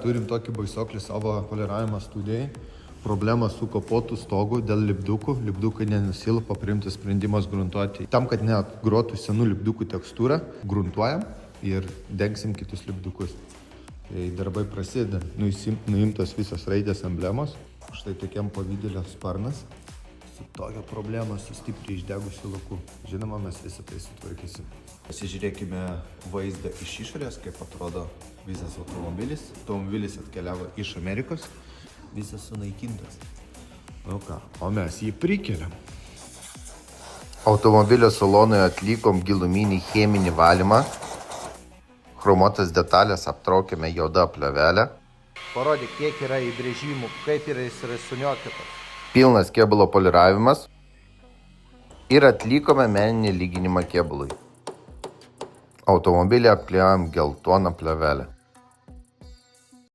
Turim tokį baisoklį savo poliravimo studijai. Problema su kapotų stogu dėl lipdukų. Lipdukai nenusilpa, priimtas sprendimas gruntuoti. Tam, kad neapgrotų senų lipdukų tekstūrą, gruntuojam ir dengsim kitus lipdukus. Tai darbai prasideda. Nuimtos visos raidės emblemos. Štai tokiam pavidėlio sparnas. Su tokia problema, su stipriai išdegusiu laku. Žinoma, mes visą tai sutvarkysim. Pasižiūrėkime vaizdą iš išorės, kaip atrodo visas automobilis. Automobilis atkeliavo iš Amerikos, visas sunaikintas. Nu ką, o mes jį prikeliam. Automobilio salonui atlikom giluminį cheminį valymą. Chromuotas detalės aptraukėme juodą plėvelę. Parodyk, kiek yra įbrėžimų, kaip yra jis suniokytas. Pilnas kėbulo poliravimas. Ir atlikome meninį lyginimą kėbului. Automobilį apklijavome geltoną plėvelę.